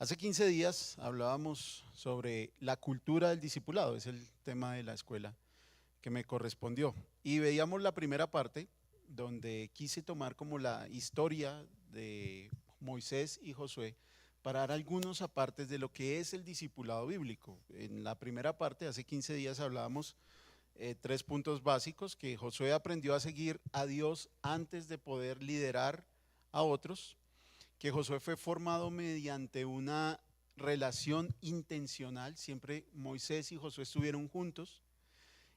Hace 15 días hablábamos sobre la cultura del discipulado, es el tema de la escuela que me correspondió. Y veíamos la primera parte donde quise tomar como la historia de Moisés y Josué para dar algunos apartes de lo que es el discipulado bíblico. En la primera parte, hace 15 días hablábamos tres puntos básicos: que Josué aprendió a seguir a Dios antes de poder liderar a otros; que Josué fue formado mediante una relación intencional, siempre Moisés y Josué estuvieron juntos;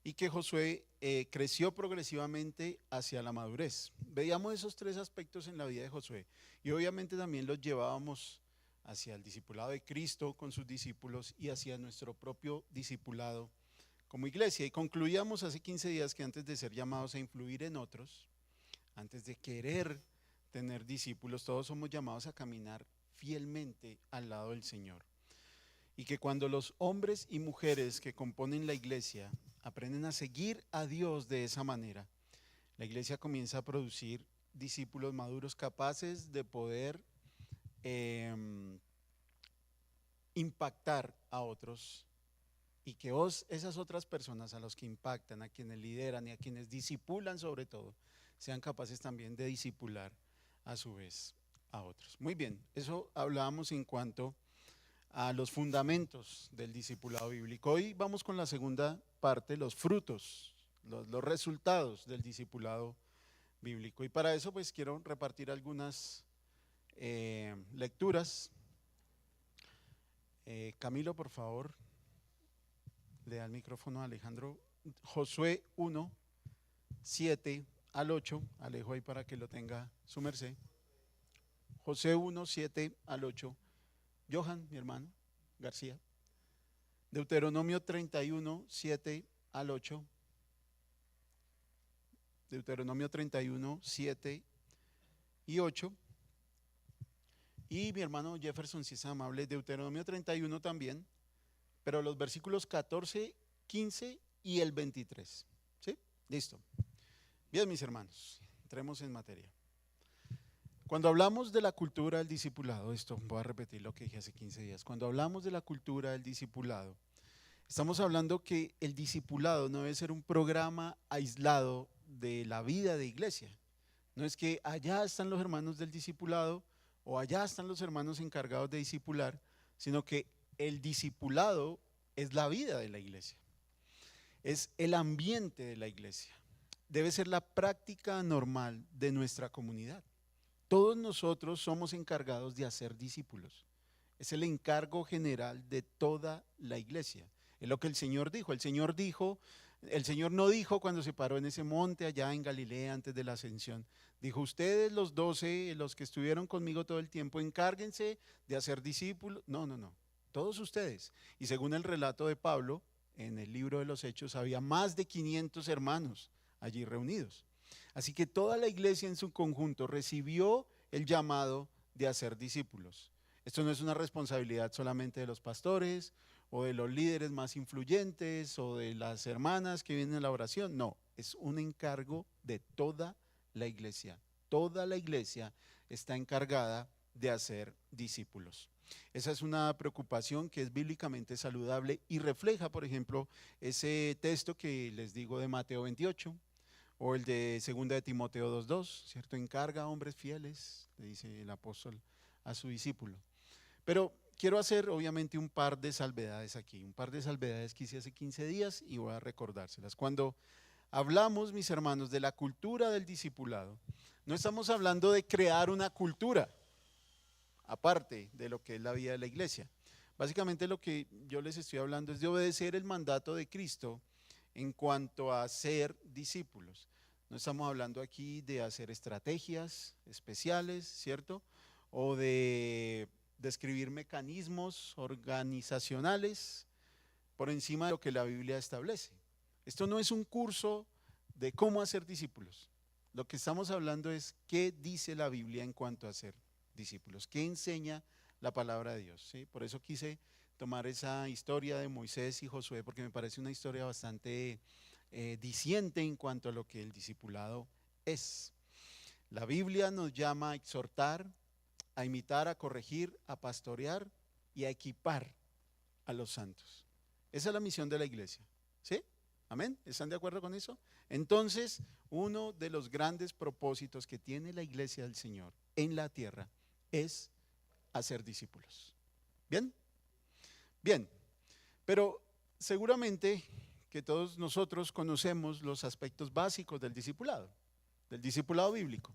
y que Josué creció progresivamente hacia la madurez. Veíamos esos tres aspectos en la vida de Josué y obviamente también los llevábamos hacia el discipulado de Cristo con sus discípulos y hacia nuestro propio discipulado como iglesia. Y concluíamos hace 15 días que antes de ser llamados a influir en otros, antes de querer tener discípulos, todos somos llamados a caminar fielmente al lado del Señor. Y que cuando los hombres y mujeres que componen la iglesia aprenden a seguir a Dios de esa manera, la iglesia comienza a producir discípulos maduros capaces de poder eh, impactar a otros, y que esas otras personas a los que impactan, a quienes lideran y a quienes discipulan sobre todo, sean capaces también de discipular a su vez a otros. Muy bien, eso hablábamos en cuanto a los fundamentos del discipulado bíblico. Hoy vamos con la segunda parte, los frutos, los resultados del discipulado bíblico. Y para eso pues quiero repartir algunas lecturas. Camilo, por favor, le da el micrófono a Alejandro. Josué 1, 7 al 8, Alejo ahí para que lo tenga su merced. Josué 1, 7 al 8. Johan, mi hermano, García. Deuteronomio 31, 7 al 8. Deuteronomio 31, 7 y 8. Y mi hermano Jefferson, si es amable, Deuteronomio 31 también, pero los versículos 14, 15 y el 23. ¿Sí? Listo. Bien, mis hermanos, entremos en materia. Cuando hablamos de la cultura del discipulado, esto voy a repetir lo que dije hace 15 días, cuando hablamos de la cultura del discipulado, estamos hablando que el discipulado no debe ser un programa aislado de la vida de iglesia. No es que allá están los hermanos del discipulado o allá están los hermanos encargados de discipular, sino que el discipulado es la vida de la iglesia, es el ambiente de la iglesia, debe ser la práctica normal de nuestra comunidad. Todos nosotros somos encargados de hacer discípulos. Es el encargo general de toda la iglesia. Es lo que el Señor dijo. El Señor no dijo cuando se paró en ese monte allá en Galilea antes de la ascensión. Dijo: ustedes los 12, los que estuvieron conmigo todo el tiempo, encárguense de hacer discípulos. No, no, no. Todos ustedes. Y según el relato de Pablo, en el libro de los Hechos, había más de 500 hermanos allí reunidos. Así que toda la iglesia en su conjunto recibió el llamado de hacer discípulos. Esto no es una responsabilidad solamente de los pastores o de los líderes más influyentes o de las hermanas que vienen a la oración. No, es un encargo de toda la iglesia. Toda la iglesia está encargada de hacer discípulos. Esa es una preocupación que es bíblicamente saludable y refleja, por ejemplo, ese texto que les digo de Mateo 28, o el de 2 de Timoteo 2:2, ¿cierto? Encarga a hombres fieles, le dice el apóstol a su discípulo. Pero quiero hacer obviamente un par de salvedades aquí, un par de salvedades que hice hace 15 días y voy a recordárselas. Cuando hablamos, mis hermanos, de la cultura del discipulado, no estamos hablando de crear una cultura aparte de lo que es la vida de la iglesia. Básicamente lo que yo les estoy hablando es de obedecer el mandato de Cristo en cuanto a ser discípulos. No estamos hablando aquí de hacer estrategias especiales, ¿cierto? O de describir mecanismos organizacionales por encima de lo que la Biblia establece. Esto no es un curso de cómo hacer discípulos. Lo que estamos hablando es qué dice la Biblia en cuanto a ser discípulos, qué enseña la palabra de Dios, ¿sí? Por eso quise tomar esa historia de Moisés y Josué, porque me parece una historia bastante diciente en cuanto a lo que el discipulado es. La Biblia nos llama a exhortar, a imitar, a corregir, a pastorear y a equipar a los santos. Esa es la misión de la iglesia. ¿Sí? ¿Amén? ¿Están de acuerdo con eso? Entonces, uno de los grandes propósitos que tiene la iglesia del Señor en la tierra es hacer discípulos. ¿Bien? Bien, pero seguramente que todos nosotros conocemos los aspectos básicos del discipulado bíblico.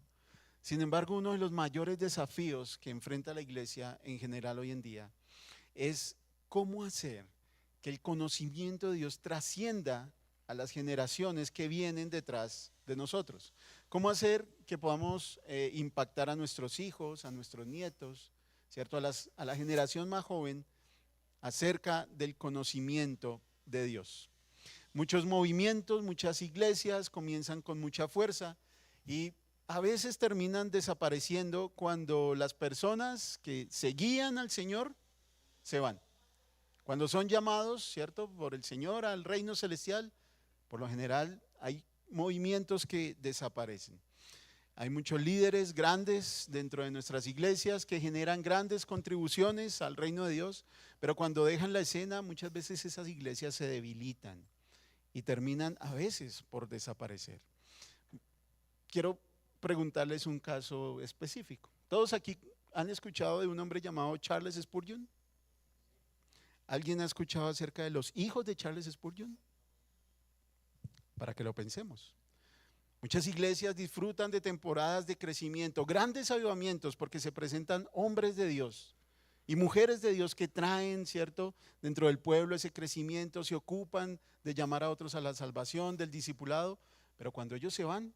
Sin embargo, uno de los mayores desafíos que enfrenta la iglesia en general hoy en día es cómo hacer que el conocimiento de Dios trascienda a las generaciones que vienen detrás de nosotros. Cómo hacer que podamos impactar a nuestros hijos, a nuestros nietos, ¿cierto? A la generación más joven acerca del conocimiento de Dios. Muchos movimientos, muchas iglesias comienzan con mucha fuerza y a veces terminan desapareciendo cuando las personas que seguían al Señor se van. Cuando son llamados, ¿cierto?, por el Señor al reino celestial, por lo general hay movimientos que desaparecen. Hay muchos líderes grandes dentro de nuestras iglesias que generan grandes contribuciones al reino de Dios, pero cuando dejan la escena, muchas veces esas iglesias se debilitan y terminan a veces por desaparecer. Quiero preguntarles un caso específico. ¿Todos aquí han escuchado de un hombre llamado Charles Spurgeon? ¿Alguien ha escuchado acerca de los hijos de Charles Spurgeon? Para que lo pensemos. Muchas iglesias disfrutan de temporadas de crecimiento, grandes avivamientos, porque se presentan hombres de Dios y mujeres de Dios que traen, ¿cierto?, dentro del pueblo ese crecimiento, se ocupan de llamar a otros a la salvación, del discipulado, pero cuando ellos se van,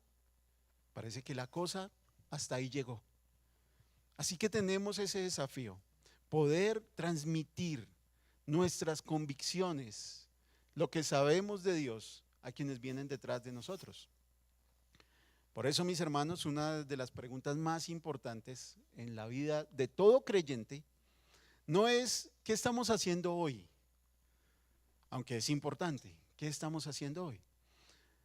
parece que la cosa hasta ahí llegó. Así que tenemos ese desafío, poder transmitir nuestras convicciones, lo que sabemos de Dios a quienes vienen detrás de nosotros. Por eso, mis hermanos, una de las preguntas más importantes en la vida de todo creyente no es ¿qué estamos haciendo hoy? Aunque es importante, ¿qué estamos haciendo hoy?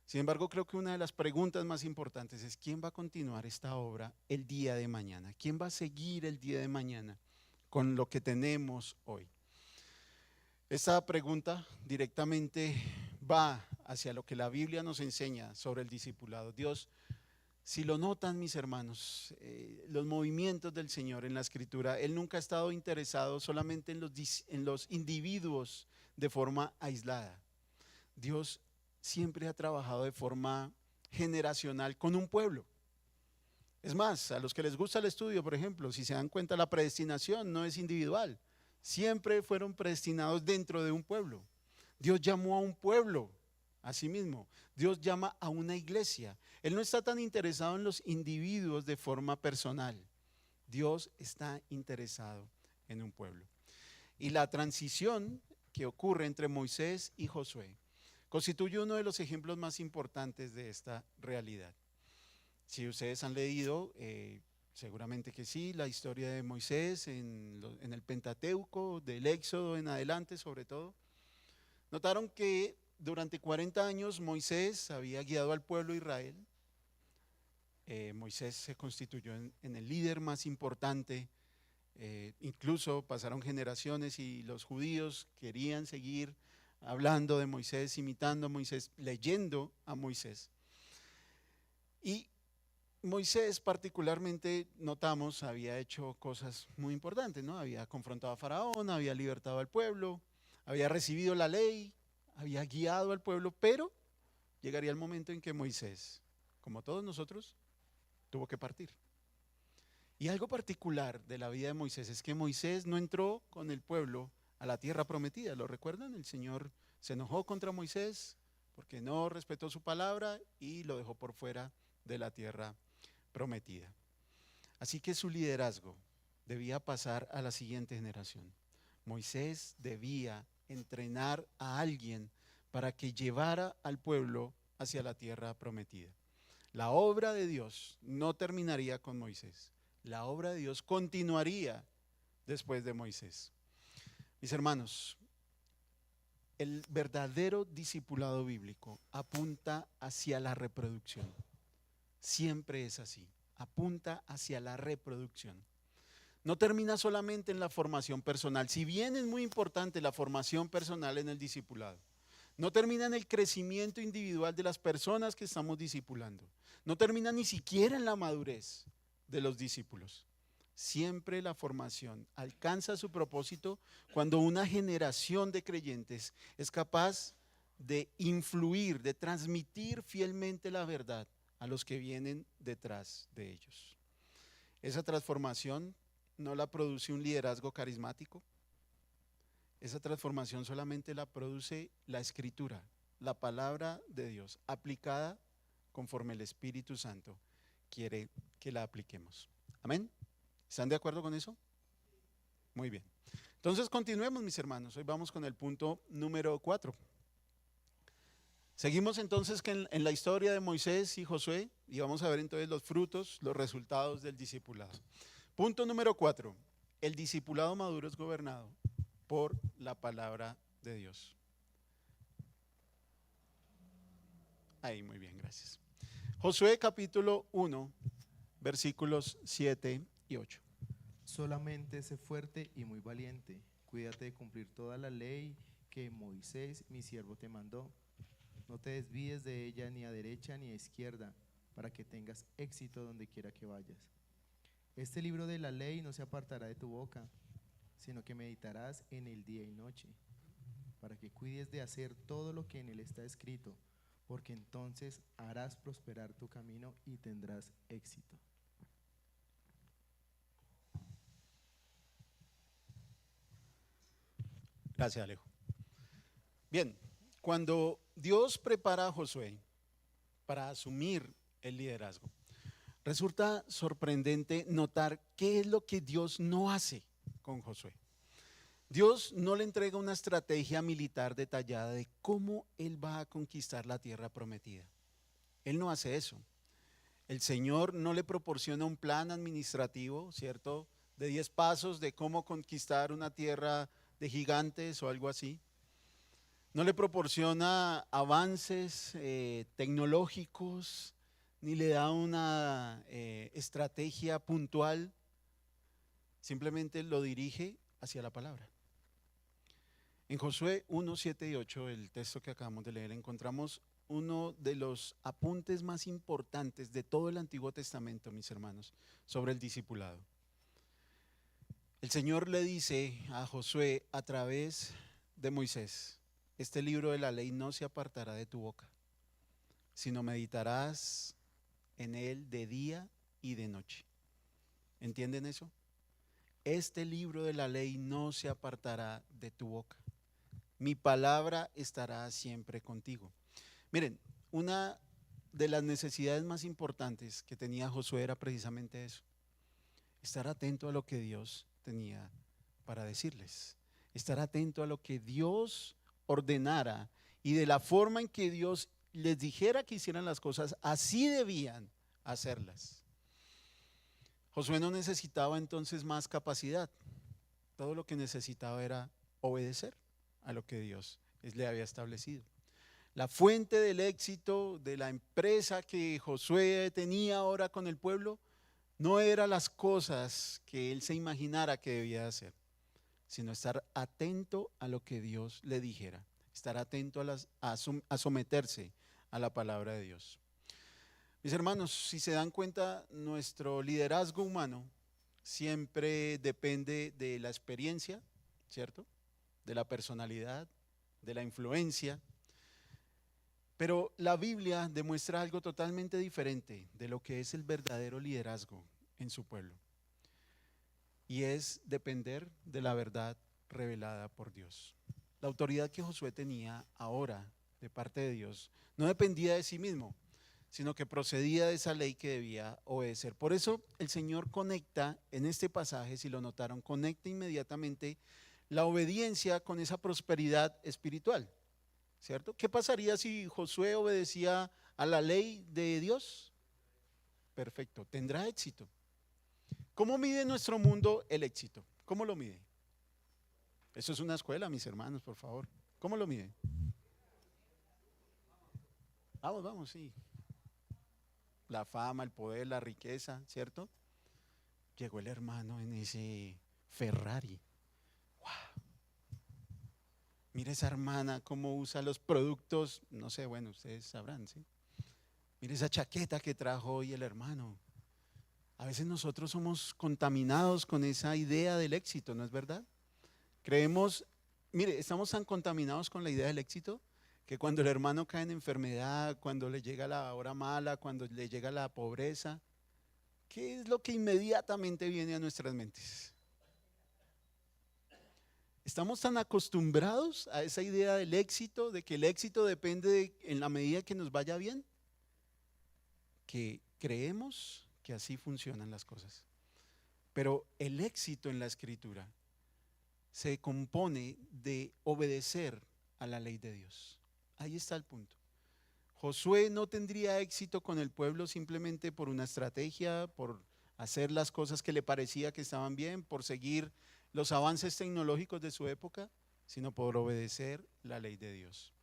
Sin embargo, creo que una de las preguntas más importantes es ¿quién va a continuar esta obra el día de mañana? ¿Quién va a seguir el día de mañana con lo que tenemos hoy? Esta pregunta directamente va hacia lo que la Biblia nos enseña sobre el discipulado. Dios, si lo notan, mis hermanos, los movimientos del Señor en la Escritura, Él nunca ha estado interesado solamente en los individuos de forma aislada. Dios siempre ha trabajado de forma generacional con un pueblo. Es más, a los que les gusta el estudio, por ejemplo, si se dan cuenta, la predestinación no es individual. Siempre fueron predestinados dentro de un pueblo. Dios llamó a un pueblo a sí mismo. Dios llama a una iglesia. Él no está tan interesado en los individuos de forma personal. Dios está interesado en un pueblo. Y la transición que ocurre entre Moisés y Josué constituye uno de los ejemplos más importantes de esta realidad. Si ustedes han leído, seguramente que sí, la historia de Moisés en el Pentateuco, del Éxodo en adelante sobre todo, notaron que durante 40 años Moisés había guiado al pueblo de Israel. Moisés se constituyó en el líder más importante. Incluso pasaron generaciones y los judíos querían seguir hablando de Moisés, imitando a Moisés, leyendo a Moisés. Y Moisés particularmente, notamos, había hecho cosas muy importantes, ¿no? Había confrontado a Faraón, había libertado al pueblo, había recibido la ley, había guiado al pueblo, pero llegaría el momento en que Moisés, como todos nosotros, tuvo que partir. Y algo particular de la vida de Moisés es que Moisés no entró con el pueblo a la tierra prometida. ¿Lo recuerdan? El Señor se enojó contra Moisés porque no respetó su palabra y lo dejó por fuera de la tierra prometida. Así que su liderazgo debía pasar a la siguiente generación. Moisés debía entrenar a alguien para que llevara al pueblo hacia la tierra prometida. La obra de Dios no terminaría con Moisés. La obra de Dios continuaría después de Moisés. Mis hermanos, el verdadero discipulado bíblico apunta hacia la reproducción. Siempre es así, apunta hacia la reproducción. no termina solamente en la formación personal, si bien es muy importante la formación personal en el discipulado. No termina en el crecimiento individual de las personas que estamos discipulando. No termina ni siquiera en la madurez de los discípulos. Siempre la formación alcanza su propósito cuando una generación de creyentes es capaz de influir, de transmitir fielmente la verdad a los que vienen detrás de ellos. Esa transformación no la produce un liderazgo carismático. Esa transformación solamente la produce la Escritura, la palabra de Dios, aplicada conforme el Espíritu Santo quiere que la apliquemos. Amén. ¿Están de acuerdo con eso? Muy bien. Entonces continuemos, mis hermanos. Hoy vamos con el punto número 4. Seguimos entonces en la historia de Moisés y Josué y vamos a ver entonces los frutos, los resultados del discipulado. Punto número 4. El discipulado maduro es gobernado por la palabra de Dios. Ahí, muy bien, gracias. Josué capítulo 1, versículos 7 y 8. Solamente sé fuerte y muy valiente. Cuídate de cumplir toda la ley que Moisés, mi siervo, te mandó. No te desvíes de ella ni a derecha ni a izquierda, para que tengas éxito donde quiera que vayas. Este libro de la ley no se apartará de tu boca, sino que meditarás en él día y noche, para que cuides de hacer todo lo que en él está escrito, porque entonces harás prosperar tu camino y tendrás éxito. Gracias, Alejo. Bien, cuando Dios prepara a Josué para asumir el liderazgo, resulta sorprendente notar qué es lo que Dios no hace con Josué. Dios no le entrega una estrategia militar detallada de cómo él va a conquistar la tierra prometida. Él no hace eso. El Señor no le proporciona un plan administrativo, ¿cierto? De 10 pasos de cómo conquistar una tierra de gigantes o algo así. No le proporciona avances tecnológicos, ni le da una estrategia puntual. Simplemente lo dirige hacia la palabra. En Josué 1, 7 y 8, el texto que acabamos de leer, encontramos uno de los apuntes más importantes de todo el Antiguo Testamento, mis hermanos, sobre el discipulado. El Señor le dice a Josué a través de Moisés: este libro de la ley no se apartará de tu boca, sino meditarás en él de día y de noche. ¿Entienden eso? Este libro de la ley no se apartará de tu boca. Mi palabra estará siempre contigo. Miren, una de las necesidades más importantes que tenía Josué era precisamente eso: estar atento a lo que Dios tenía para decirles, estar atento a lo que Dios ordenara y de la forma en que Dios les dijera que hicieran las cosas, así debían hacerlas. Josué no necesitaba entonces más capacidad, todo lo que necesitaba era obedecer a lo que Dios le había establecido. La fuente del éxito de la empresa que Josué tenía ahora con el pueblo no eran las cosas que él se imaginara que debía hacer, sino estar atento a lo que Dios le dijera, estar atento a someterse a la palabra de Dios. Mis hermanos, si se dan cuenta, nuestro liderazgo humano siempre depende de la experiencia, ¿cierto? De la personalidad, de la influencia. Pero la Biblia demuestra algo totalmente diferente de lo que es el verdadero liderazgo en su pueblo. Y es depender de la verdad revelada por Dios. La autoridad que Josué tenía ahora de parte de Dios no dependía de sí mismo, sino que procedía de esa ley que debía obedecer. Por eso el Señor conecta en este pasaje, si lo notaron, conecta inmediatamente la obediencia con esa prosperidad espiritual, ¿cierto? ¿Qué pasaría si Josué obedecía a la ley de Dios? Perfecto, tendrá éxito. ¿Cómo mide nuestro mundo el éxito? ¿Cómo lo mide? Eso es una escuela, mis hermanos, por favor. ¿Cómo lo mide? Vamos, vamos, sí. La fama, el poder, la riqueza, ¿cierto? llegó el hermano en ese Ferrari. Mire esa hermana cómo usa los productos, no sé, bueno, ustedes sabrán, ¿sí? Mire esa chaqueta que trajo hoy el hermano. A veces nosotros somos contaminados con esa idea del éxito, ¿no es verdad? Creemos, mire, estamos tan contaminados con la idea del éxito que cuando el hermano cae en enfermedad, cuando le llega la hora mala, cuando le llega la pobreza, ¿qué es lo que inmediatamente viene a nuestras mentes? Estamos tan acostumbrados a esa idea del éxito, de que el éxito depende en la medida que nos vaya bien, que creemos que así funcionan las cosas. Pero el éxito en la Escritura se compone de obedecer a la ley de Dios. Ahí está el punto. Josué no tendría éxito con el pueblo simplemente por una estrategia, por hacer las cosas que le parecía que estaban bien, por seguir los avances tecnológicos de su época, sino por obedecer la ley de Dios.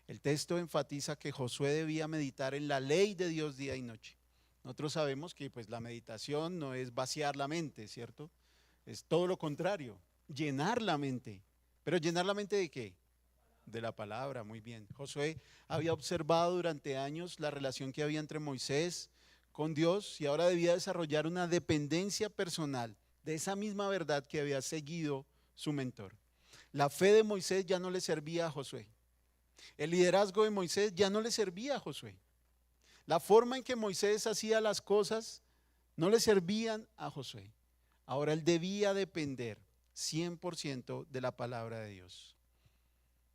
El texto enfatiza que Josué debía meditar en la ley de Dios día y noche. Nosotros sabemos que pues la meditación no es vaciar la mente, ¿cierto? Es todo lo contrario, llenar la mente. ¿Pero llenar la mente de qué? De la palabra, muy bien. Josué había observado durante años la relación que había entre Moisés con Dios y ahora debía desarrollar una dependencia personal de esa misma verdad que había seguido su mentor. La fe de Moisés ya no le servía a Josué. El liderazgo de Moisés ya no le servía a Josué. La forma en que Moisés hacía las cosas no le servían a Josué. Ahora él debía depender 100% de la palabra de Dios.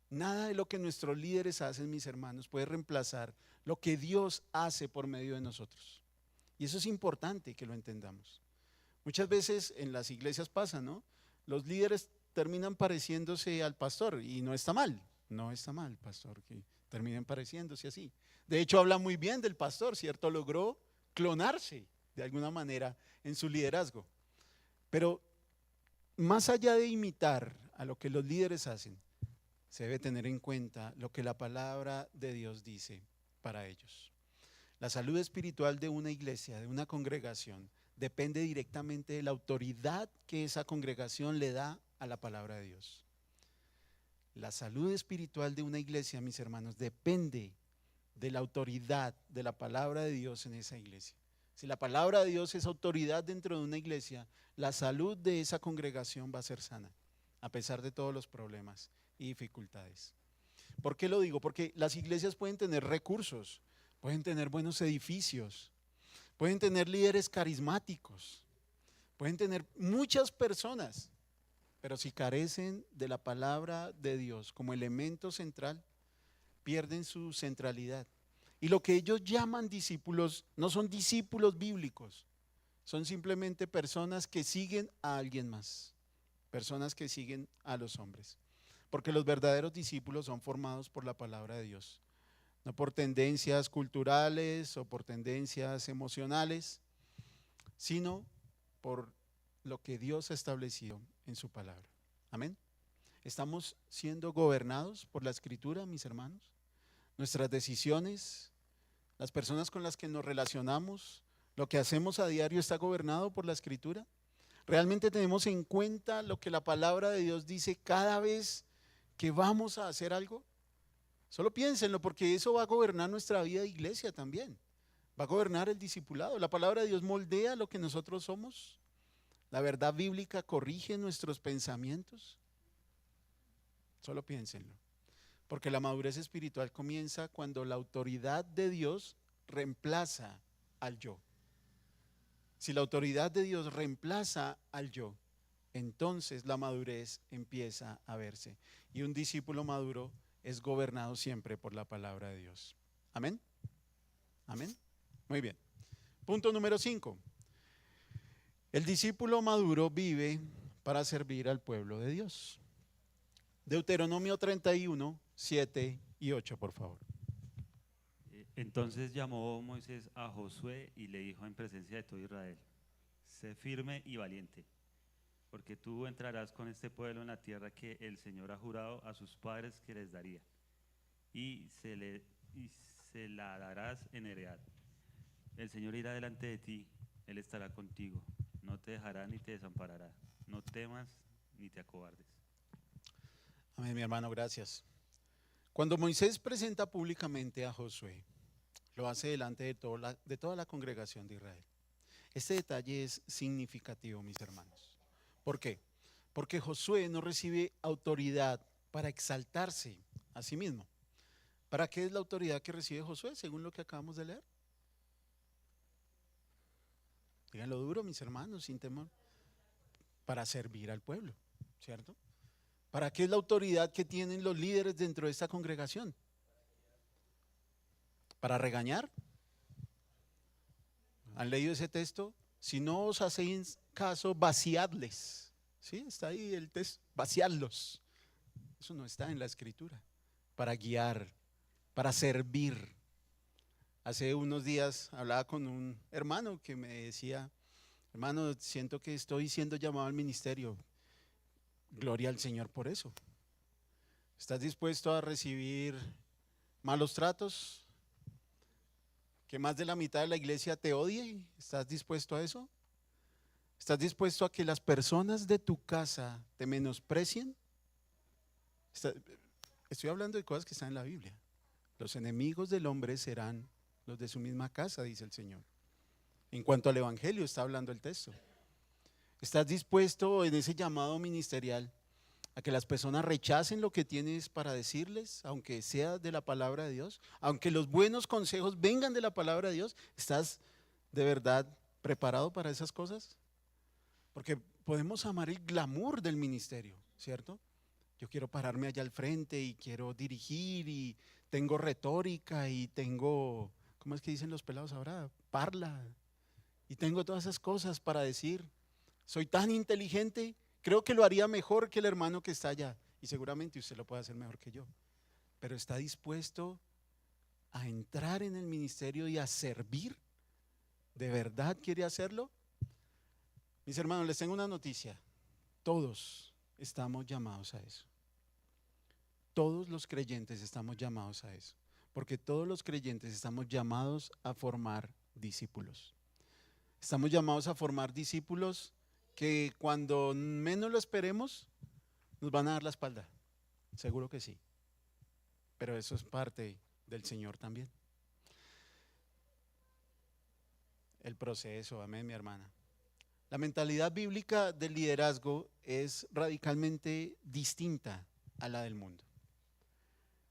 Nada de lo que nuestros líderes hacen, mis hermanos, puede reemplazar lo que Dios hace por medio de nosotros. Y eso es importante que lo entendamos. Muchas veces en las iglesias pasa, ¿no? Los líderes terminan pareciéndose al pastor y no está mal. No está mal, pastor, que terminen pareciéndose así. De hecho, habla muy bien del pastor, ¿cierto? Logró clonarse de alguna manera en su liderazgo. Pero más allá de imitar a lo que los líderes hacen, se debe tener en cuenta lo que la palabra de Dios dice para ellos. La salud espiritual de una iglesia, de una congregación, depende directamente de la autoridad que esa congregación le da a la palabra de Dios. La salud espiritual de una iglesia, mis hermanos, depende de la autoridad de la palabra de Dios en esa iglesia. Si la palabra de Dios es autoridad dentro de una iglesia, la salud de esa congregación va a ser sana, a pesar de todos los problemas y dificultades. ¿Por qué lo digo? Porque las iglesias pueden tener recursos, pueden tener buenos edificios, pueden tener líderes carismáticos, pueden tener muchas personas, pero si carecen de la palabra de Dios como elemento central, pierden su centralidad. Y lo que ellos llaman discípulos no son discípulos bíblicos, son simplemente personas que siguen a alguien más, personas que siguen a los hombres. Porque los verdaderos discípulos son formados por la palabra de Dios, no por tendencias culturales o por tendencias emocionales, sino por lo que Dios ha establecido en su palabra. Amén. ¿Estamos siendo gobernados por la Escritura, mis hermanos? Nuestras decisiones, las personas con las que nos relacionamos, lo que hacemos a diario está gobernado por la Escritura. ¿Realmente tenemos en cuenta lo que la palabra de Dios dice cada vez que vamos a hacer algo? Solo piénsenlo, porque eso va a gobernar nuestra vida de iglesia también. Va a gobernar el discipulado. La palabra de Dios moldea lo que nosotros somos. La verdad bíblica corrige nuestros pensamientos. Solo piénsenlo. Porque la madurez espiritual comienza cuando la autoridad de Dios reemplaza al yo. Si la autoridad de Dios reemplaza al yo, entonces la madurez empieza a verse. Y un discípulo maduro es gobernado siempre por la palabra de Dios. Amén. Amén. Muy bien. Punto número 5. El discípulo maduro vive para servir al pueblo de Dios. Deuteronomio 31, 7 y 8, por favor. Entonces llamó Moisés a Josué y le dijo en presencia de todo Israel: sé firme y valiente, porque tú entrarás con este pueblo en la tierra que el Señor ha jurado a sus padres que les daría, y se la darás en heredad. El Señor irá delante de ti, Él estará contigo, no te dejará ni te desamparará. No temas ni te acobardes. Amén, mi hermano, gracias. Cuando Moisés presenta públicamente a Josué, lo hace delante de toda la congregación de Israel. Este detalle es significativo, mis hermanos. ¿Por qué? Porque Josué no recibe autoridad para exaltarse a sí mismo. ¿Para qué es la autoridad que recibe Josué, según lo que acabamos de leer? Díganlo duro, mis hermanos, sin temor. Para servir al pueblo, ¿cierto? ¿Para qué es la autoridad que tienen los líderes dentro de esta congregación? ¿Para regañar? ¿Han leído ese texto? Si no os hacéis caso, vaciadles. ¿Sí? Está ahí el texto, vaciadlos. Eso no está en la escritura. Para guiar, para servir. Hace unos días hablaba con un hermano que me decía, hermano, siento que estoy siendo llamado al ministerio. Gloria al Señor por eso. ¿Estás dispuesto a recibir malos tratos? ¿Que más de la mitad de la iglesia te odie? ¿Estás dispuesto a eso? ¿Estás dispuesto a que las personas de tu casa te menosprecien? Estoy hablando de cosas que están en la Biblia. Los enemigos del hombre serán los de su misma casa, dice el Señor. En cuanto al evangelio está hablando el texto. ¿Estás dispuesto en ese llamado ministerial a que las personas rechacen lo que tienes para decirles, aunque sea de la palabra de Dios? Aunque los buenos consejos vengan de la palabra de Dios, ¿estás de verdad preparado para esas cosas? Porque podemos amar el glamour del ministerio, ¿cierto? Yo quiero pararme allá al frente y quiero dirigir y tengo retórica y tengo, ¿cómo es que dicen los pelados ahora? Parla. Y tengo todas esas cosas para decir. Soy tan inteligente, creo que lo haría mejor que el hermano que está allá. Y seguramente usted lo puede hacer mejor que yo. Pero ¿está dispuesto a entrar en el ministerio y a servir? ¿De verdad quiere hacerlo? Mis hermanos, les tengo una noticia. Todos estamos llamados a eso. Todos los creyentes estamos llamados a eso. Porque todos los creyentes estamos llamados a formar discípulos. Estamos llamados a formar discípulos que cuando menos lo esperemos nos van a dar la espalda. Seguro que sí. Pero eso es parte del Señor también. El proceso, amén, mi hermana. La mentalidad bíblica del liderazgo es radicalmente distinta a la del mundo.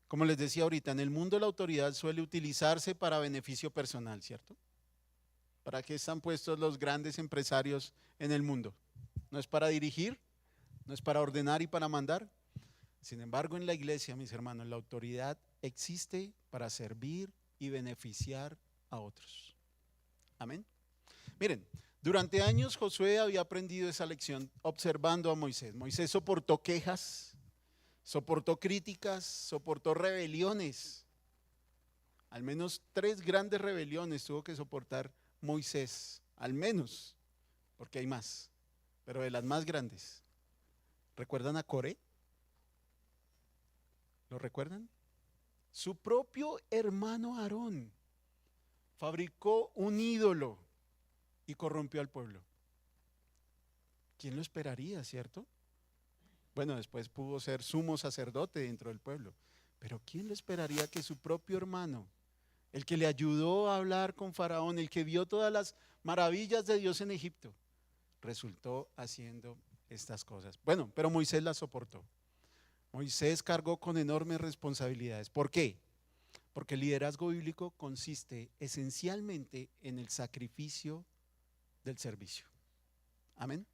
Como les decía ahorita, en el mundo la autoridad suele utilizarse para beneficio personal, ¿cierto? ¿Para qué están puestos los grandes empresarios en el mundo? No es para dirigir, no es para ordenar y para mandar. Sin embargo, en la iglesia, mis hermanos, la autoridad existe para servir y beneficiar a otros. Amén. Miren, durante años Josué había aprendido esa lección observando a Moisés. Moisés soportó quejas, soportó críticas, soportó rebeliones. Al menos 3 grandes rebeliones tuvo que soportar Moisés, al menos, porque hay más, pero de las más grandes. ¿Recuerdan a Coré? ¿Lo recuerdan? Su propio hermano Aarón fabricó un ídolo y corrompió al pueblo. ¿Quién lo esperaría, cierto? Bueno, después pudo ser sumo sacerdote dentro del pueblo, pero ¿quién lo esperaría que su propio hermano, el que le ayudó a hablar con Faraón, el que vio todas las maravillas de Dios en Egipto, resultó haciendo estas cosas? Bueno, pero Moisés las soportó. Moisés cargó con enormes responsabilidades. ¿Por qué? Porque el liderazgo bíblico consiste esencialmente en el sacrificio del servicio. Amén.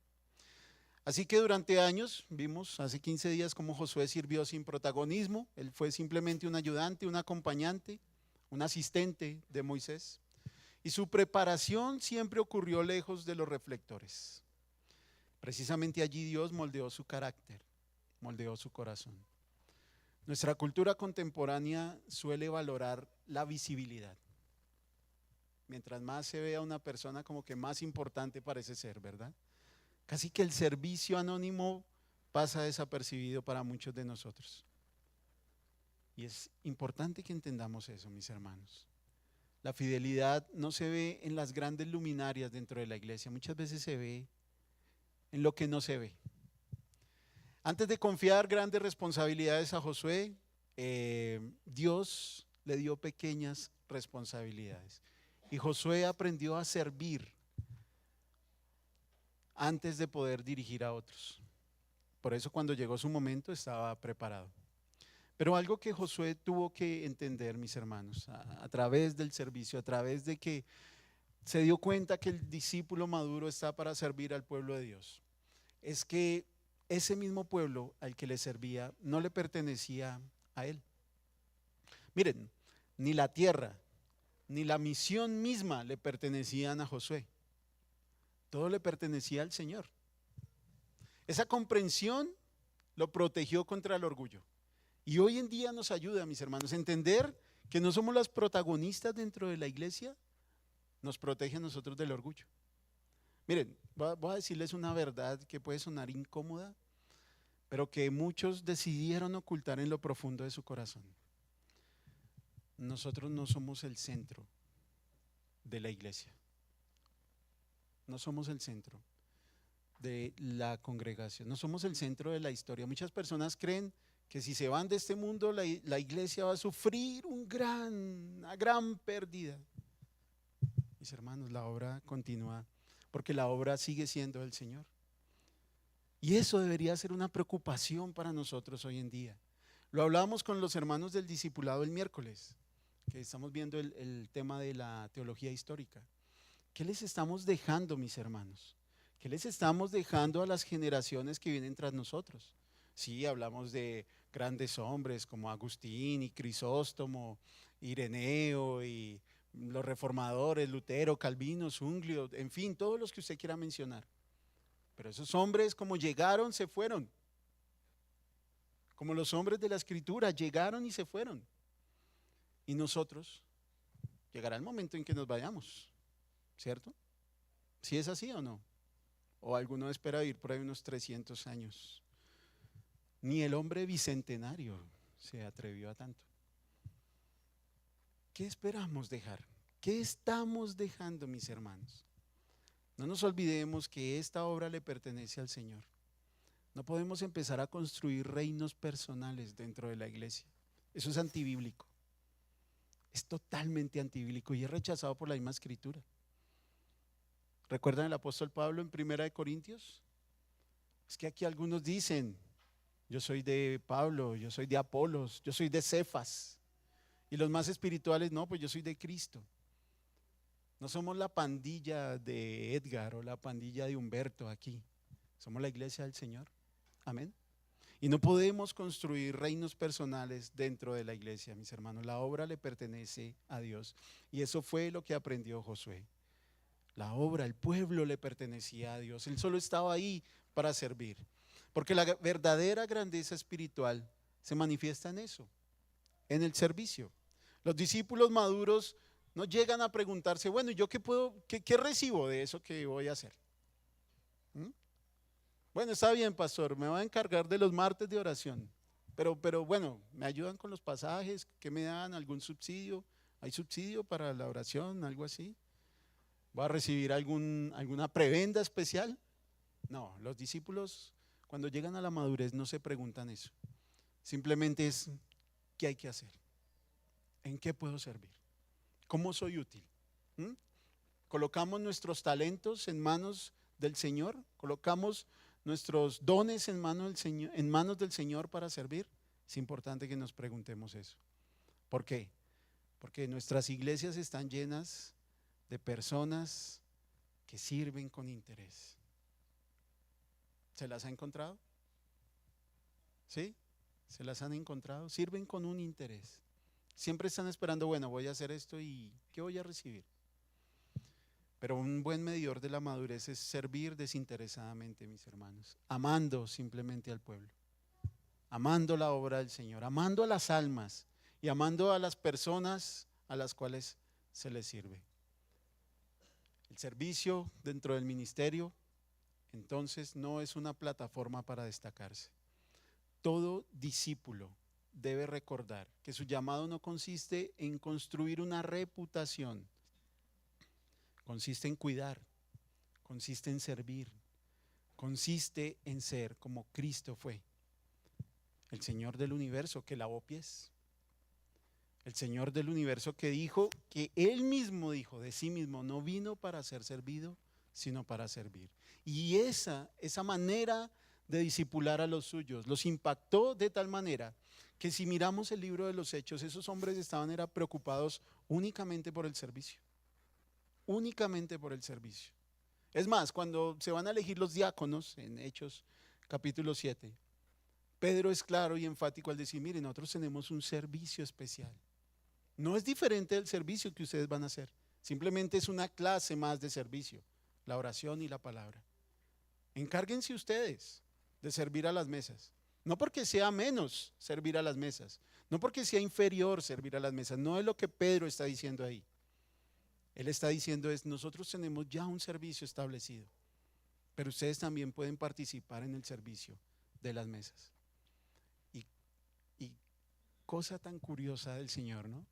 Así que durante años, vimos hace 15 días cómo Josué sirvió sin protagonismo. Él fue simplemente un ayudante, un acompañante, un asistente de Moisés. Y su preparación siempre ocurrió lejos de los reflectores. Precisamente allí Dios moldeó su carácter, moldeó su corazón. Nuestra cultura contemporánea suele valorar la visibilidad. Mientras más se ve a una persona, como que más importante parece ser, ¿verdad? Casi que el servicio anónimo pasa desapercibido para muchos de nosotros. Y es importante que entendamos eso, mis hermanos. La fidelidad no se ve en las grandes luminarias dentro de la iglesia, muchas veces se ve en lo que no se ve. Antes de confiar grandes responsabilidades a Josué, Dios le dio pequeñas responsabilidades. Y Josué aprendió a servir antes de poder dirigir a otros. Por eso cuando llegó su momento estaba preparado. Pero algo que Josué tuvo que entender, mis hermanos, a través del servicio, a través de que se dio cuenta que el discípulo maduro está para servir al pueblo de Dios, es que ese mismo pueblo al que le servía no le pertenecía a él. Miren, ni la tierra, ni la misión misma le pertenecían a Josué. Todo le pertenecía al Señor. Esa comprensión lo protegió contra el orgullo. Y hoy en día nos ayuda, mis hermanos, a entender que no somos las protagonistas dentro de la iglesia, nos protege a nosotros del orgullo. Miren, voy a decirles una verdad que puede sonar incómoda, pero que muchos decidieron ocultar en lo profundo de su corazón. Nosotros no somos el centro de la iglesia. No somos el centro de la congregación. No somos el centro de la historia. Muchas personas creen que si se van de este mundo, la iglesia va a sufrir una gran pérdida. Mis hermanos, la obra continúa porque la obra sigue siendo del Señor. Y eso debería ser una preocupación para nosotros hoy en día. Lo hablábamos con los hermanos del discipulado el miércoles, que estamos viendo el tema de la teología histórica. ¿Qué les estamos dejando, mis hermanos? ¿Qué les estamos dejando a las generaciones que vienen tras nosotros? Sí, hablamos de grandes hombres como Agustín y Crisóstomo, Ireneo y los reformadores, Lutero, Calvino, Zwinglio, en fin, todos los que usted quiera mencionar. Pero esos hombres, como llegaron, se fueron. Como los hombres de la Escritura, llegaron y se fueron. Y nosotros, llegará el momento en que nos vayamos, ¿cierto? ¿Sí es así o no? O alguno espera vivir por ahí unos 300 años. Ni el hombre bicentenario se atrevió a tanto. ¿Qué esperamos dejar? ¿Qué estamos dejando, mis hermanos? No nos olvidemos que esta obra le pertenece al Señor. No podemos empezar a construir reinos personales dentro de la iglesia. Eso es antibíblico. Es totalmente antibíblico y es rechazado por la misma Escritura. ¿Recuerdan el apóstol Pablo en 1 Corintios? Es que aquí algunos dicen, yo soy de Pablo, yo soy de Apolos, yo soy de Cefas. Y los más espirituales, no, pues yo soy de Cristo. No somos la pandilla de Edgar o la pandilla de Humberto aquí. Somos la iglesia del Señor. Amén. Y no podemos construir reinos personales dentro de la iglesia, mis hermanos. La obra le pertenece a Dios. Y eso fue lo que aprendió Josué. La obra, el pueblo le pertenecía a Dios. Él solo estaba ahí para servir. Porque la verdadera grandeza espiritual se manifiesta en eso, en el servicio. Los discípulos maduros no llegan a preguntarse, bueno, ¿yo qué recibo de eso que voy a hacer? Bueno, está bien, pastor, me voy a encargar de los martes de oración, pero bueno, ¿me ayudan con los pasajes? ¿Qué me dan? ¿Algún subsidio? ¿Hay subsidio para la oración? ¿Algo así? ¿Voy a recibir alguna prebenda especial? No, los discípulos cuando llegan a la madurez no se preguntan eso. Simplemente es, ¿qué hay que hacer? ¿En qué puedo servir? ¿Cómo soy útil? ¿Colocamos nuestros talentos en manos del Señor? ¿Colocamos nuestros dones en manos del Señor para servir? Es importante que nos preguntemos eso. ¿Por qué? Porque nuestras iglesias están llenas de personas que sirven con interés. ¿Se las ha encontrado? ¿Sí? ¿Se las han encontrado? Sirven con un interés. Siempre están esperando, bueno, voy a hacer esto y ¿qué voy a recibir? Pero un buen medidor de la madurez es servir desinteresadamente, mis hermanos, amando simplemente al pueblo, amando la obra del Señor, amando a las almas y amando a las personas a las cuales se les sirve. El servicio dentro del ministerio, entonces, no es una plataforma para destacarse. Todo discípulo debe recordar que su llamado no consiste en construir una reputación, consiste en cuidar, consiste en servir, consiste en ser como Cristo fue, el Señor del universo que lavó pies, el Señor del universo que dijo, que Él mismo dijo de sí mismo, no vino para ser servido, sino para servir. Y esa manera de discipular a los suyos los impactó de tal manera que si miramos el libro de los Hechos, esos hombres estaban preocupados únicamente por el servicio, únicamente por el servicio. Es más, cuando se van a elegir los diáconos en Hechos capítulo 7, Pedro es claro y enfático al decir, miren, nosotros tenemos un servicio especial. No es diferente del servicio que ustedes van a hacer, simplemente es una clase más de servicio, la oración y la palabra. Encárguense ustedes de servir a las mesas, no porque sea menos servir a las mesas, no porque sea inferior servir a las mesas, no es lo que Pedro está diciendo ahí. Él está diciendo nosotros tenemos ya un servicio establecido, pero ustedes también pueden participar en el servicio de las mesas. Y cosa tan curiosa del Señor, ¿no?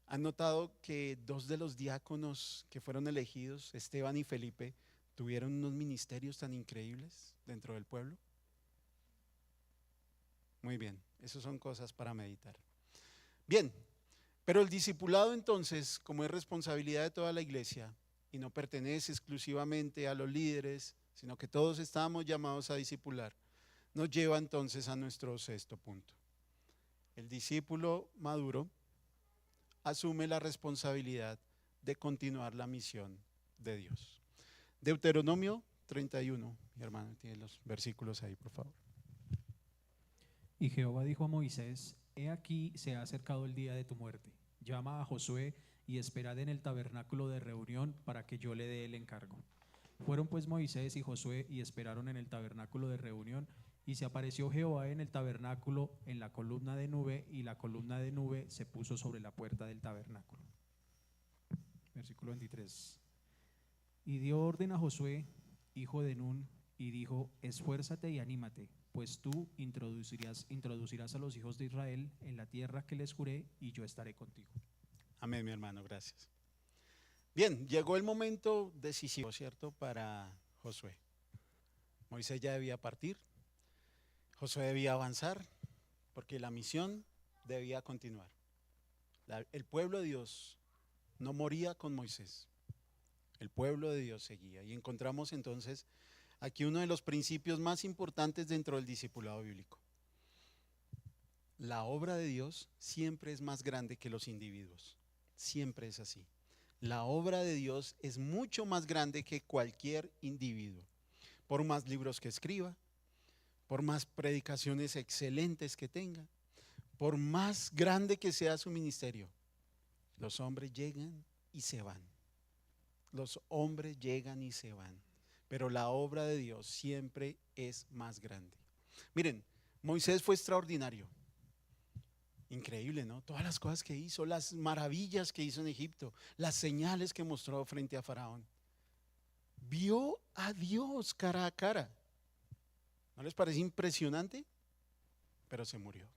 ¿Han notado que dos de los diáconos que fueron elegidos, Esteban y Felipe, tuvieron unos ministerios tan increíbles dentro del pueblo? Muy bien, esas son cosas para meditar. Bien, pero el discipulado entonces, como es responsabilidad de toda la iglesia y no pertenece exclusivamente a los líderes, sino que todos estamos llamados a discipular, nos lleva entonces a nuestro sexto punto. El discípulo maduro asume la responsabilidad de continuar la misión de Dios. Deuteronomio 31, mi hermano, tiene los versículos ahí, por favor. Y Jehová dijo a Moisés: He aquí se ha acercado el día de tu muerte. Llama a Josué y esperad en el tabernáculo de reunión para que yo le dé el encargo. Fueron pues Moisés y Josué y esperaron en el tabernáculo de reunión, y se apareció Jehová en el tabernáculo en la columna de nube, y la columna de nube se puso sobre la puerta del tabernáculo. Versículo 23. Y dio orden a Josué, hijo de Nun, y dijo: Esfuérzate y anímate, pues tú introducirás a los hijos de Israel en la tierra que les juré, y yo estaré contigo. Amén, mi hermano, gracias. Bien, llegó el momento decisivo, ¿cierto?, para Josué. Moisés ya debía partir, Josué debía avanzar, porque la misión debía continuar. El pueblo de Dios no moría con Moisés, el pueblo de Dios seguía. Y encontramos entonces aquí uno de los principios más importantes dentro del discipulado bíblico. La obra de Dios siempre es más grande que los individuos, siempre es así. La obra de Dios es mucho más grande que cualquier individuo, por más libros que escriba, por más predicaciones excelentes que tenga, por más grande que sea su ministerio. Los hombres llegan y se van. Los hombres llegan y se van. Pero la obra de Dios siempre es más grande. Miren, Moisés fue extraordinario. Increíble, ¿no? Todas las cosas que hizo, las maravillas que hizo en Egipto, las señales que mostró frente a Faraón. Vio a Dios cara a cara. ¿No les parece impresionante? Pero se murió,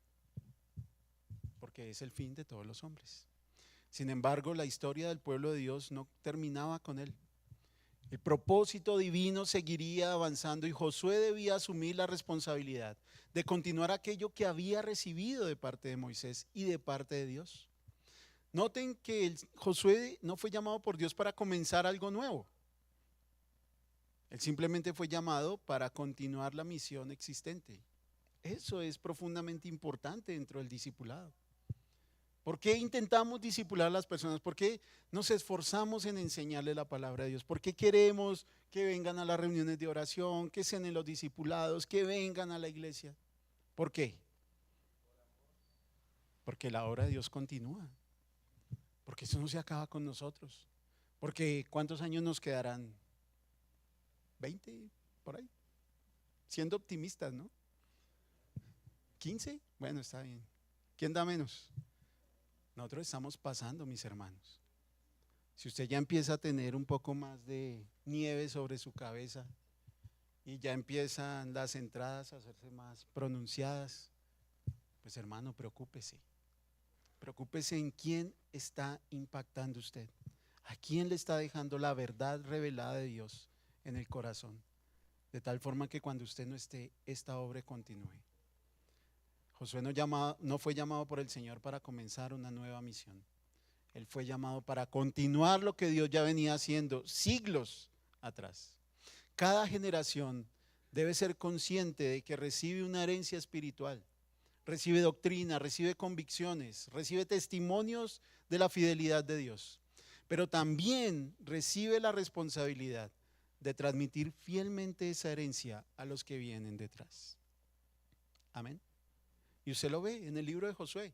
porque es el fin de todos los hombres. Sin embargo, la historia del pueblo de Dios no terminaba con él. El propósito divino seguiría avanzando y Josué debía asumir la responsabilidad de continuar aquello que había recibido de parte de Moisés y de parte de Dios. Noten que Josué no fue llamado por Dios para comenzar algo nuevo. Él simplemente fue llamado para continuar la misión existente. Eso es profundamente importante dentro del discipulado. ¿Por qué intentamos discipular a las personas? ¿Por qué nos esforzamos en enseñarles la palabra de Dios? ¿Por qué queremos que vengan a las reuniones de oración, que sean en los discipulados, que vengan a la iglesia? ¿Por qué? Porque la obra de Dios continúa. Porque eso no se acaba con nosotros. Porque ¿cuántos años nos quedarán? 20, por ahí. Siendo optimistas, ¿no? 15, bueno, está bien. ¿Quién da menos? Nosotros estamos pasando, mis hermanos. Si usted ya empieza a tener un poco más de nieve sobre su cabeza y ya empiezan las entradas a hacerse más pronunciadas, pues hermano, preocúpese. Preocúpese en quién está impactando usted. ¿A quién le está dejando la verdad revelada de Dios en el corazón? de tal forma que cuando usted no esté, esta obra continúe. Josué no fue llamado por el Señor para comenzar una nueva misión. Él fue llamado para continuar lo que Dios ya venía haciendo siglos atrás. Cada generación debe ser consciente de que recibe una herencia espiritual, recibe doctrina, recibe convicciones, recibe testimonios de la fidelidad de Dios, pero también recibe la responsabilidad de transmitir fielmente esa herencia a los que vienen detrás. Amén. Y usted lo ve en el libro de Josué.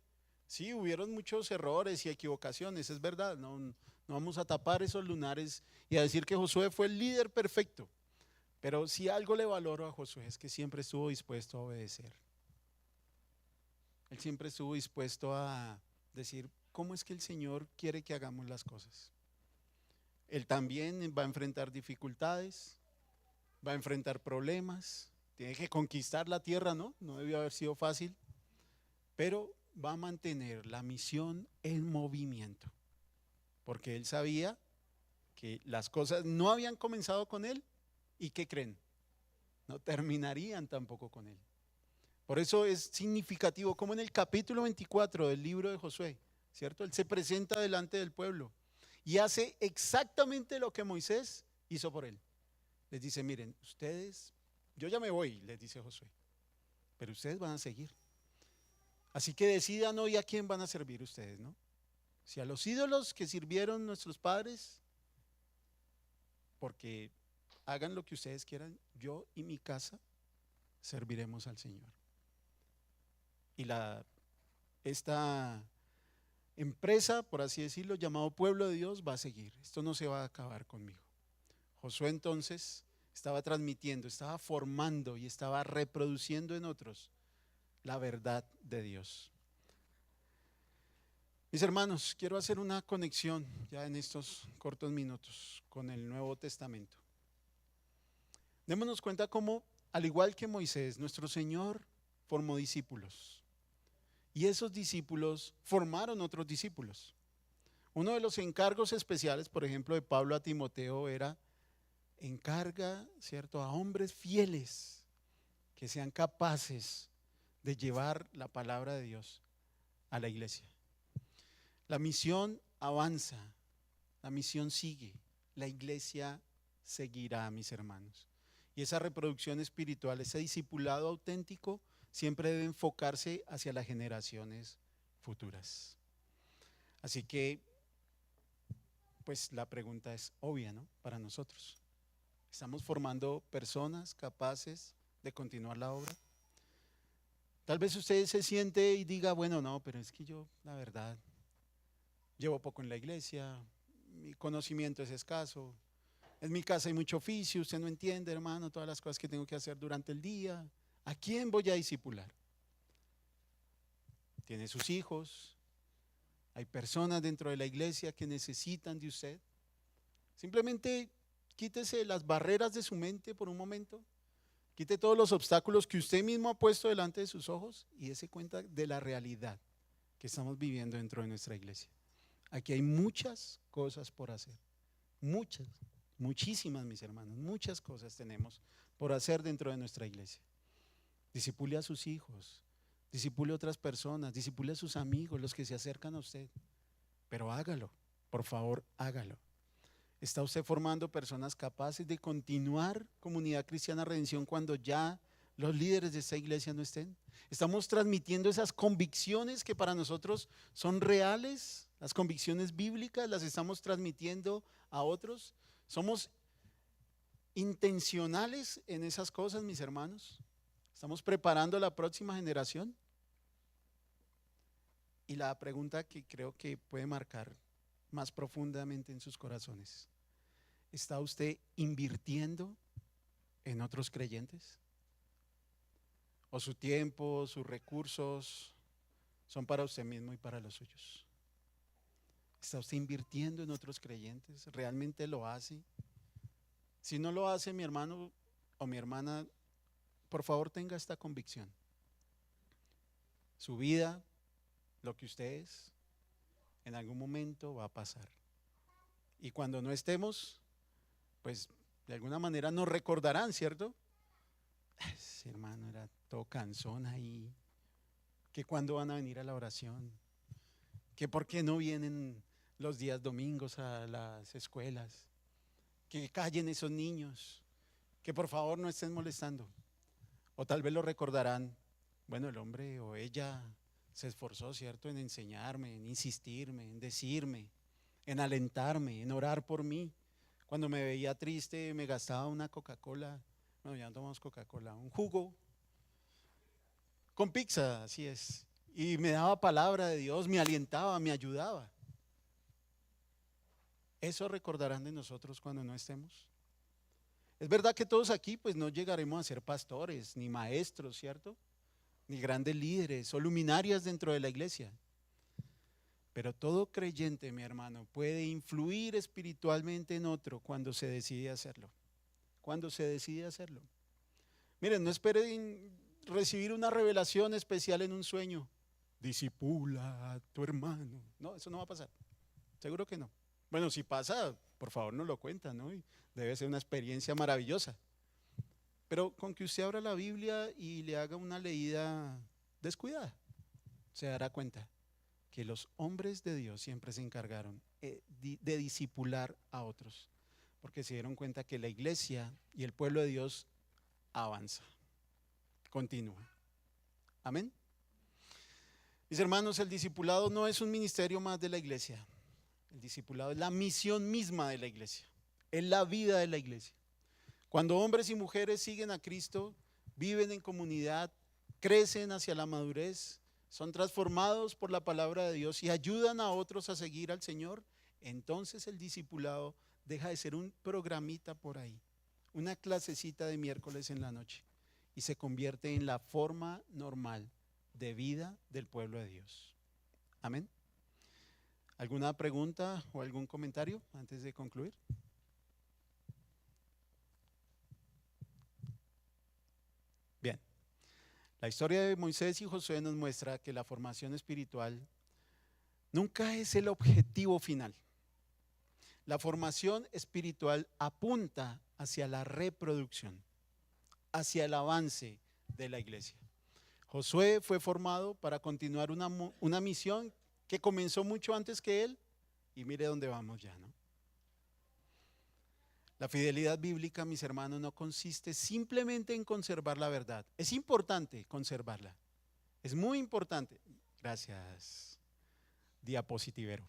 Sí, hubieron muchos errores y equivocaciones, es verdad, no vamos a tapar esos lunares y a decir que Josué fue el líder perfecto, pero si algo le valoro a Josué es que siempre estuvo dispuesto a obedecer. Él siempre estuvo dispuesto a decir, ¿cómo es que el Señor quiere que hagamos las cosas? Él también va a enfrentar dificultades, va a enfrentar problemas, tiene que conquistar la tierra, ¿no? No debió haber sido fácil, pero va a mantener la misión en movimiento, porque él sabía que las cosas no habían comenzado con él y ¿qué creen? No terminarían tampoco con él. Por eso es significativo como en el capítulo 24 del libro de Josué, ¿cierto? Él se presenta delante del pueblo y hace exactamente lo que Moisés hizo por él. Les dice, miren, ustedes, yo ya me voy, les dice Josué, pero ustedes van a seguir. Así que decidan hoy a quién van a servir ustedes, ¿no? Si a los ídolos que sirvieron nuestros padres, porque hagan lo que ustedes quieran, yo y mi casa serviremos al Señor. Y esta empresa, por así decirlo, llamado pueblo de Dios, va a seguir. Esto no se va a acabar conmigo. Josué entonces estaba transmitiendo, estaba formando y estaba reproduciendo en otros la verdad de Dios. Mis hermanos, quiero hacer una conexión ya en estos cortos minutos con el Nuevo Testamento. Démonos cuenta cómo, al igual que Moisés, nuestro Señor formó discípulos. Y esos discípulos formaron otros discípulos. Uno de los encargos especiales, por ejemplo, de Pablo a Timoteo era encarga, ¿cierto?, a hombres fieles que sean capaces de llevar la palabra de Dios a la iglesia. La misión avanza, la misión sigue, la iglesia seguirá, mis hermanos. Y esa reproducción espiritual, ese discipulado auténtico, siempre debe enfocarse hacia las generaciones futuras. Así que, pues la pregunta es obvia, ¿no? Para nosotros. ¿Estamos formando personas capaces de continuar la obra? Tal vez usted se siente y diga, bueno, no, pero es que yo, la verdad, llevo poco en la iglesia, mi conocimiento es escaso, en mi casa hay mucho oficio, usted no entiende, hermano, todas las cosas que tengo que hacer durante el día. ¿A quién voy a discipular? Tiene sus hijos, hay personas dentro de la iglesia que necesitan de usted. Simplemente quítese las barreras de su mente por un momento, quite todos los obstáculos que usted mismo ha puesto delante de sus ojos y dése cuenta de la realidad que estamos viviendo dentro de nuestra iglesia. Aquí hay muchas cosas por hacer, muchas, muchísimas, mis hermanos, muchas cosas tenemos por hacer dentro de nuestra iglesia. Discipule a sus hijos, discipule a otras personas, discipule a sus amigos, los que se acercan a usted, pero hágalo, por favor, hágalo. ¿Está usted formando personas capaces de continuar Comunidad Cristiana Redención cuando ya los líderes de esta iglesia no estén? ¿Estamos transmitiendo esas convicciones que para nosotros son reales? Las convicciones bíblicas las estamos transmitiendo a otros. ¿Somos intencionales en esas cosas, mis hermanos? ¿Estamos preparando a la próxima generación? Y la pregunta que creo que puede marcar más profundamente en sus corazones: ¿está usted invirtiendo en otros creyentes? ¿O su tiempo, sus recursos son para usted mismo y para los suyos? ¿Está usted invirtiendo en otros creyentes? ¿Realmente lo hace? Si no lo hace, mi hermano o mi hermana, por favor tenga esta convicción. Su vida, lo que usted es, en algún momento va a pasar. Y cuando no estemos, pues de alguna manera nos recordarán, ¿cierto? Ese hermano era todo cansón ahí. Que cuándo van a venir a la oración. Que por qué no vienen los días domingos a las escuelas. Que callen esos niños. Que por favor no estén molestando. O tal vez lo recordarán. Bueno, el hombre o ella se esforzó, ¿cierto?, en enseñarme, en insistirme, en decirme, en alentarme, en orar por mí. Cuando me veía triste, me gastaba una Coca-Cola, no, ya no tomamos Coca-Cola, un jugo con pizza, así es. Y me daba palabra de Dios, me alentaba, me ayudaba. ¿Eso recordarán de nosotros cuando no estemos? Es verdad que todos aquí pues no llegaremos a ser pastores, ni maestros, ¿cierto?, ni grandes líderes o luminarias dentro de la iglesia. Pero todo creyente, mi hermano, puede influir espiritualmente en otro cuando se decide hacerlo. Cuando se decide hacerlo. Miren, no esperen recibir una revelación especial en un sueño. Disipula a tu hermano. No, eso no va a pasar. Seguro que no. Bueno, si pasa, por favor nos lo cuentan, ¿no? Y debe ser una experiencia maravillosa. Pero con que usted abra la Biblia y le haga una leída descuidada, se dará cuenta que los hombres de Dios siempre se encargaron de discipular a otros, porque se dieron cuenta que la iglesia y el pueblo de Dios avanza, continúa. Amén. Mis hermanos, el discipulado no es un ministerio más de la iglesia. El discipulado es la misión misma de la iglesia, es la vida de la iglesia. Cuando hombres y mujeres siguen a Cristo, viven en comunidad, crecen hacia la madurez, son transformados por la palabra de Dios y ayudan a otros a seguir al Señor, entonces el discipulado deja de ser un programita por ahí, una clasecita de miércoles en la noche, y se convierte en la forma normal de vida del pueblo de Dios. Amén. ¿Alguna pregunta o algún comentario antes de concluir? Bien, la historia de Moisés y Josué nos muestra que la formación espiritual nunca es el objetivo final. La formación espiritual apunta hacia la reproducción, hacia el avance de la iglesia. Josué fue formado para continuar una misión que comenzó mucho antes que él, y mire dónde vamos ya, ¿no? La fidelidad bíblica, mis hermanos, no consiste simplemente en conservar la verdad. Es importante conservarla. Es muy importante. Gracias, diapositivero.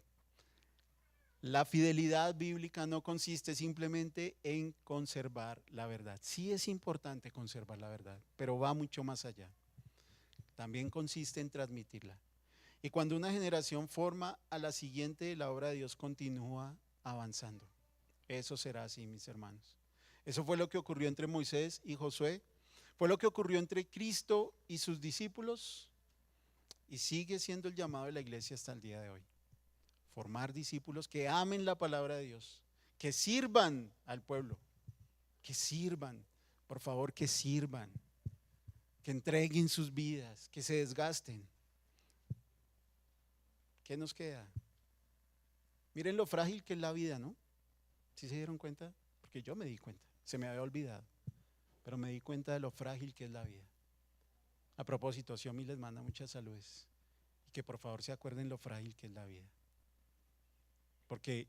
La fidelidad bíblica no consiste simplemente en conservar la verdad. Sí es importante conservar la verdad, pero va mucho más allá. También consiste en transmitirla. Y cuando una generación forma a la siguiente, la obra de Dios continúa avanzando. Eso será así, mis hermanos. Eso fue lo que ocurrió entre Moisés y Josué. Fue lo que ocurrió entre Cristo y sus discípulos. Y sigue siendo el llamado de la iglesia hasta el día de hoy. Formar discípulos que amen la palabra de Dios, que sirvan al pueblo, que sirvan, por favor, que sirvan, que entreguen sus vidas, que se desgasten. ¿Qué nos queda? Miren lo frágil que es la vida, ¿no? ¿Sí se dieron cuenta? Porque yo me di cuenta, se me había olvidado, pero me di cuenta de lo frágil que es la vida. A propósito, Xiomi les manda muchas saludes y que por favor se acuerden lo frágil que es la vida. Porque,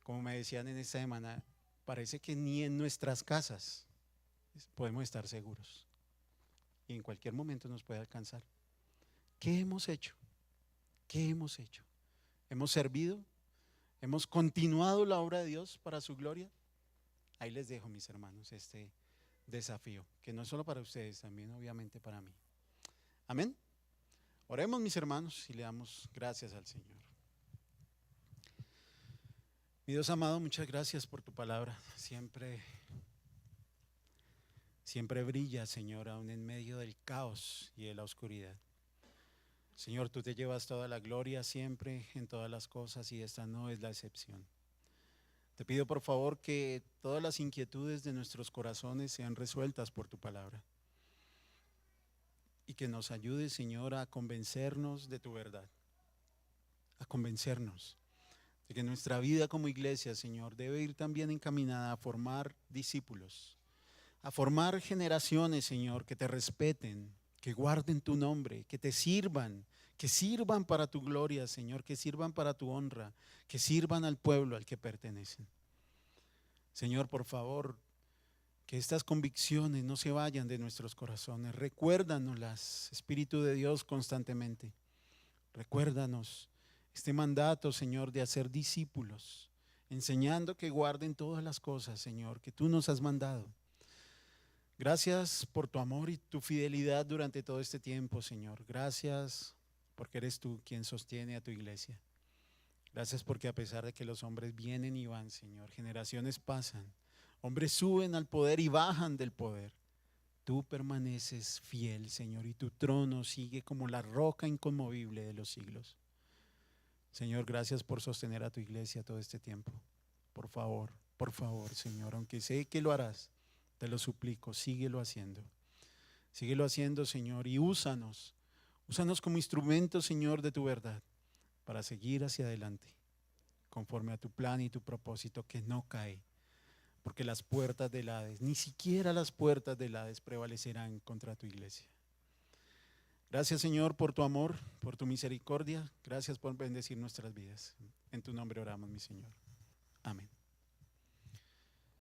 como me decían en esta semana, parece que ni en nuestras casas podemos estar seguros y en cualquier momento nos puede alcanzar. ¿Qué hemos hecho? ¿Qué hemos hecho? ¿Hemos servido? ¿Hemos continuado la obra de Dios para su gloria? Ahí les dejo, mis hermanos, este desafío, que no es solo para ustedes, también obviamente para mí. Amén. Oremos, mis hermanos, y le damos gracias al Señor. Mi Dios amado, muchas gracias por tu palabra. Siempre brilla, Señor, aún en medio del caos y de la oscuridad. Señor, tú te llevas toda la gloria siempre en todas las cosas y esta no es la excepción. Te pido por favor que todas las inquietudes de nuestros corazones sean resueltas por tu palabra y que nos ayudes, Señor, a convencernos de tu verdad, a convencernos de que nuestra vida como iglesia, Señor, debe ir también encaminada a formar discípulos, a formar generaciones, Señor, que te respeten, que guarden tu nombre, que te sirvan, que sirvan para tu gloria, Señor, que sirvan para tu honra, que sirvan al pueblo al que pertenecen. Señor, por favor, que estas convicciones no se vayan de nuestros corazones. Recuérdanoslas, Espíritu de Dios, constantemente. Recuérdanos este mandato, Señor, de hacer discípulos, enseñando que guarden todas las cosas, Señor, que tú nos has mandado. Gracias por tu amor y tu fidelidad durante todo este tiempo, Señor. Gracias porque eres tú quien sostiene a tu iglesia. Gracias porque a pesar de que los hombres vienen y van, Señor, generaciones pasan, hombres suben al poder y bajan del poder, tú permaneces fiel, Señor, y tu trono sigue como la roca inconmovible de los siglos. Señor, gracias por sostener a tu iglesia todo este tiempo. Por favor, Señor, aunque sé que lo harás, te lo suplico, síguelo haciendo. Síguelo haciendo, Señor, y úsanos. Úsanos como instrumentos, Señor, de tu verdad, para seguir hacia adelante, conforme a tu plan y tu propósito que no cae, porque las puertas del Hades, ni siquiera las puertas del Hades prevalecerán contra tu iglesia. Gracias, Señor, por tu amor, por tu misericordia. Gracias por bendecir nuestras vidas. En tu nombre oramos, mi Señor. Amén.